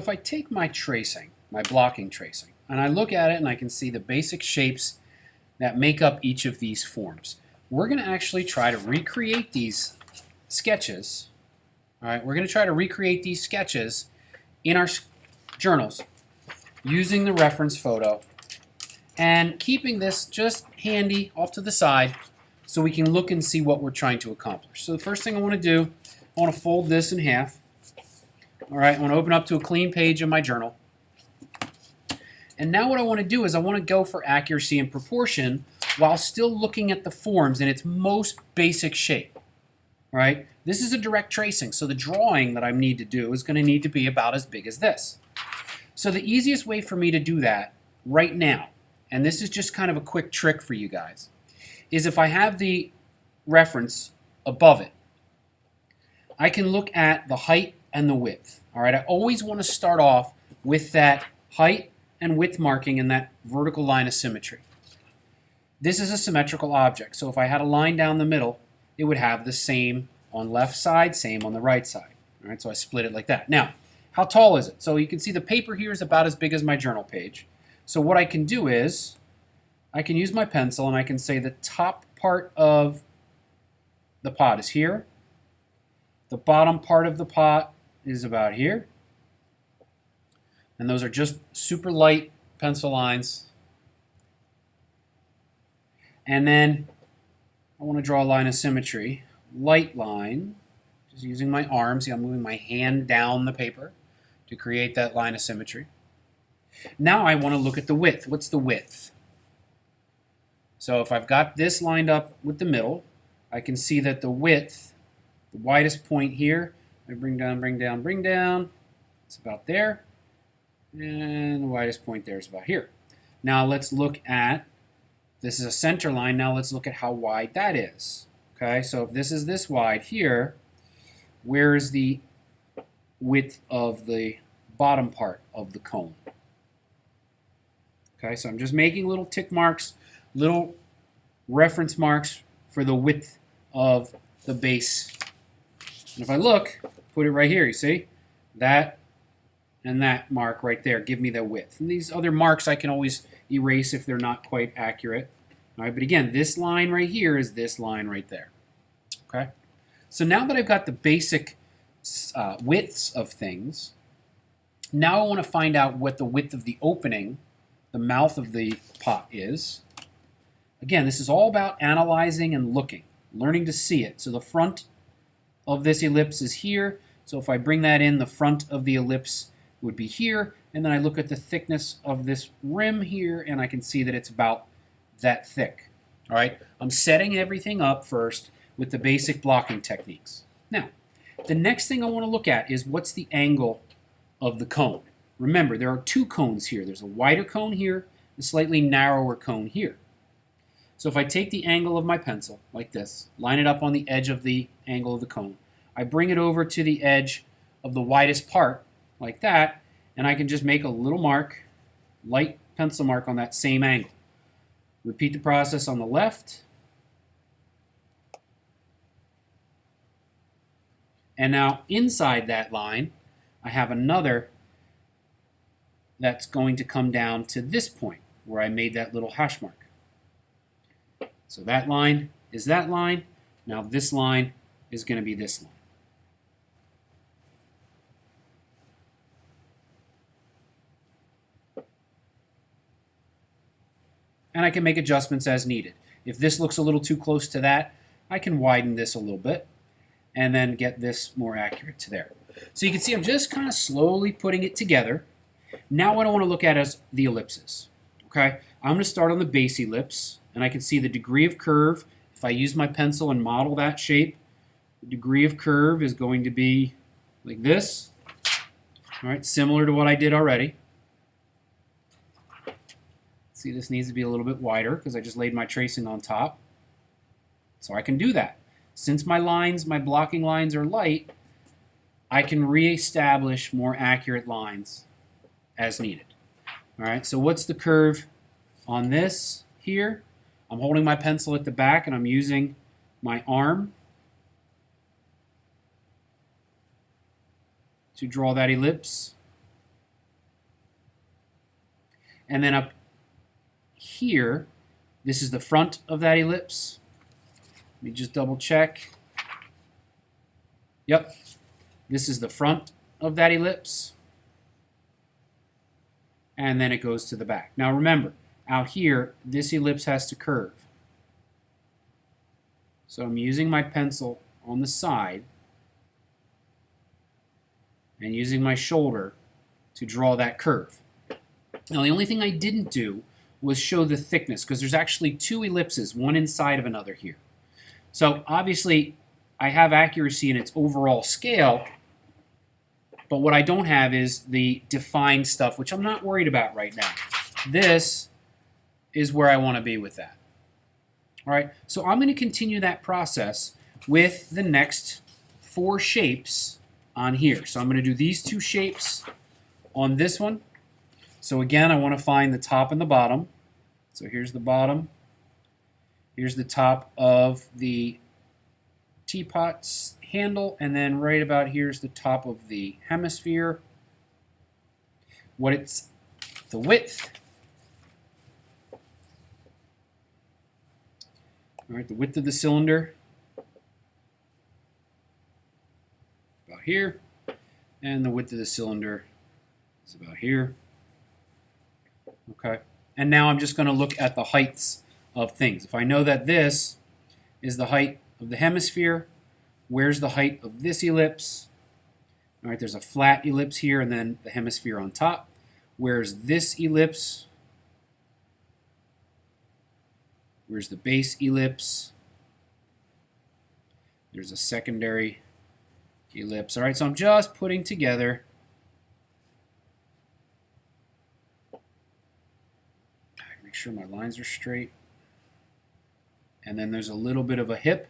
if I take my tracing, my blocking tracing, and I look at it and I can see the basic shapes that make up each of these forms, we're going to actually try to recreate these sketches. All right, we're going to try to recreate these sketches in our journals using the reference photo and keeping this just handy off to the side so we can look and see what we're trying to accomplish. So the first thing I want to do, I want to fold this in half. All right, I want to open up to a clean page in my journal. And now what I want to do is I want to go for accuracy and proportion while still looking at the forms in its most basic shape. Right? This is a direct tracing, so the drawing that I need to do is going to need to be about as big as this. So the easiest way for me to do that right now, and this is just kind of a quick trick for you guys, is if I have the reference above it, I can look at the height and the width. All right, I always want to start off with that height and width marking and that vertical line of symmetry. This is a symmetrical object, so if I had a line down the middle, it would have the same on left side, same on the right side. All right, so I split it like that. Now, how tall is it? So you can see the paper here is about as big as my journal page. So what I can do is I can use my pencil and I can say the top part of the pot is here. The bottom part of the pot is about here. And those are just super light pencil lines. And then I want to draw a line of symmetry. Light line, just using my arm. See, I'm moving my hand down the paper to create that line of symmetry. Now I want to look at the width. What's the width? So if I've got this lined up with the middle, I can see that the width, the widest point here, I bring down, bring down, bring down. It's about there. And the widest point there is about here. Now let's look at, this is a center line. Now let's look at how wide that is. Okay, so if this is this wide here, where is the width of the bottom part of the cone? Okay, so I'm just making little tick marks, little reference marks for the width of the base. And if I look, put it right here, you see? That and that mark right there give me the width. And these other marks I can always erase if they're not quite accurate. All right, but again, this line right here is this line right there. Okay? So now that I've got the basic widths of things, now I want to find out what the width of the opening, the mouth of the pot is. Again, this is all about analyzing and looking, learning to see it. So the front of this ellipse is here. So if I bring that in, the front of the ellipse would be here. And then I look at the thickness of this rim here, and I can see that it's about that thick. All right, I'm setting everything up first with the basic blocking techniques. Now, the next thing I want to look at is what's the angle of the cone. Remember, there are two cones here. There's a wider cone here, a slightly narrower cone here. So if I take the angle of my pencil, like this, line it up on the edge of the angle of the cone, I bring it over to the edge of the widest part, like that, and I can just make a little mark, light pencil mark on that same angle. Repeat the process on the left. And now inside that line, I have another that's going to come down to this point where I made that little hash mark. So that line is that line. Now this line is going to be this line. And I can make adjustments as needed. If this looks a little too close to that, I can widen this a little bit and then get this more accurate to there. So you can see I'm just kind of slowly putting it together. Now what I want to look at is the ellipses. Okay, I'm going to start on the base ellipse, and I can see the degree of curve. If I use my pencil and model that shape, the degree of curve is going to be like this. All right, similar to what I did already. See, this needs to be a little bit wider because I just laid my tracing on top. So I can do that. Since my lines, my blocking lines are light, I can reestablish more accurate lines as needed. All right, so what's the curve on this here? I'm holding my pencil at the back and I'm using my arm to draw that ellipse. And then up here, this is the front of that ellipse. Let me just double check. Yep, this is the front of that ellipse. And then it goes to the back. Now remember, out here, this ellipse has to curve. So I'm using my pencil on the side and using my shoulder to draw that curve. Now the only thing I didn't do was show the thickness, because there's actually two ellipses, one inside of another here. So obviously I have accuracy in its overall scale, but what I don't have is the defined stuff, which I'm not worried about right now. This is where I want to be with that. All right, so I'm going to continue that process with the next 4 shapes on here. So I'm going to do these 2 shapes on this one. So again, I want to find the top and the bottom. So here's the bottom. Here's the top of the teapot's handle, and then right about here's the top of the hemisphere. What it's the width. All right, the width of the cylinder, about here, and the width of the cylinder is about here. Okay, and now I'm just going to look at the heights of things. If I know that this is the height of the hemisphere, where's the height of this ellipse? All right, there's a flat ellipse here and then the hemisphere on top. Where's this ellipse? Where's the base ellipse? There's a secondary ellipse. All right, so I'm just putting together make sure my lines are straight. And then there's a little bit of a hip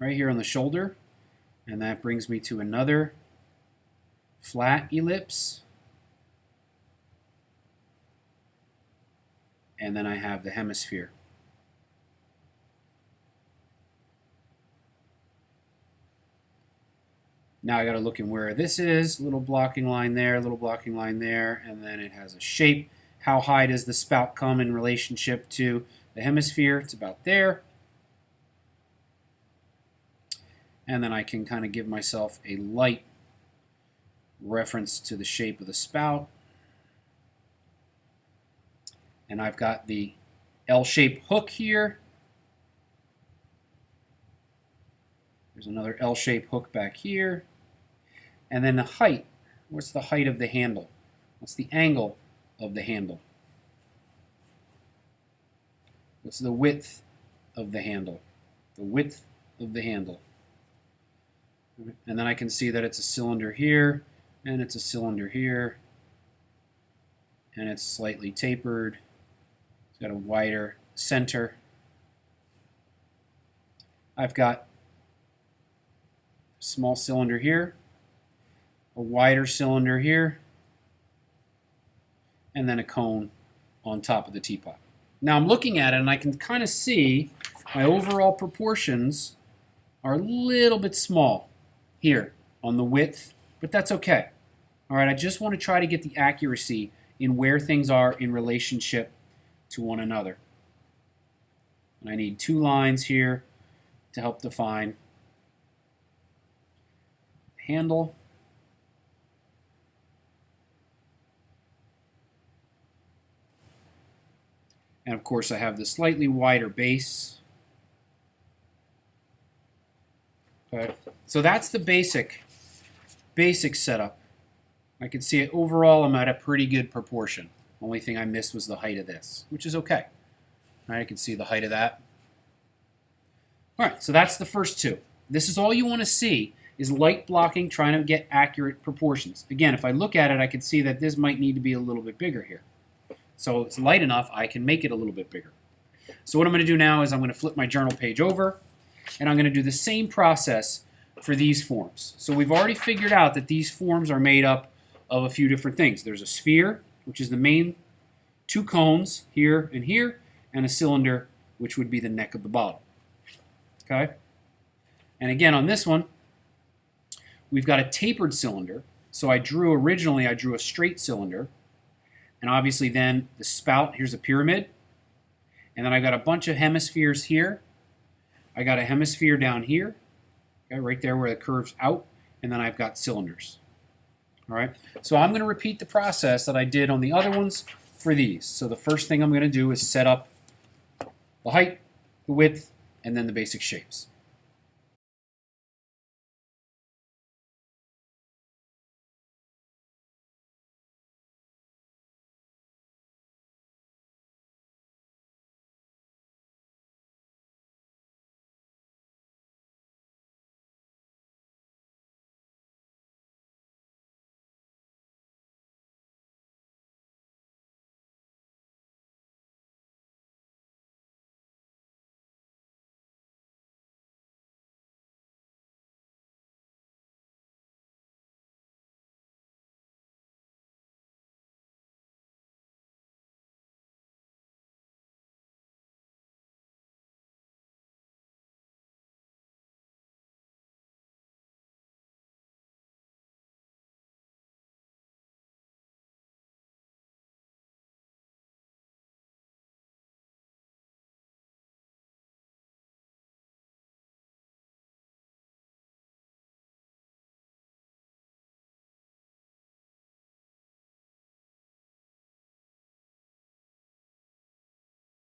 right here on the shoulder. And that brings me to another flat ellipse. And then I have the hemisphere. Now I got to look in where this is. Little blocking line there, little blocking line there, and then it has a shape. How high does the spout come in relationship to the hemisphere? It's about there. And then I can kind of give myself a light reference to the shape of the spout. And I've got the L-shaped hook here. There's another L-shaped hook back here. And then the height. What's the height of the handle? What's the angle of the handle? What's the width of the handle? The width of the handle. And then I can see that it's a cylinder here, and it's a cylinder here, and it's slightly tapered. It's got a wider center. I've got a small cylinder here, a wider cylinder here, and then a cone on top of the teapot. Now I'm looking at it and I can kind of see my overall proportions are a little bit small here on the width, but that's okay. All right, I just want to try to get the accuracy in where things are in relationship to one another. And I need 2 lines here to help define handle. And of course I have the slightly wider base. Okay. So that's the basic setup. I can see it overall I'm at a pretty good proportion. Only thing I missed was the height of this, which is okay. All right, I can see the height of that. All right, so that's the first 2. This is all you want to see is light blocking, trying to get accurate proportions. Again, if I look at it, I can see that this might need to be a little bit bigger here. So it's light enough, I can make it a little bit bigger. So what I'm going to do now is I'm going to flip my journal page over, and I'm going to do the same process for these forms. So we've already figured out that these forms are made up of a few different things. There's a sphere, which is the main 2 cones here, and a cylinder, which would be the neck of the bottle. Okay? And again, on this one, we've got a tapered cylinder. So originally I drew a straight cylinder, And obviously then the spout, here's a pyramid. And then I've got a bunch of hemispheres here. I got a hemisphere down here, okay, right there where it curves out. And then I've got cylinders. All right, so I'm going to repeat the process that I did on the other ones for these. So the first thing I'm going to do is set up the height, the width, and then the basic shapes.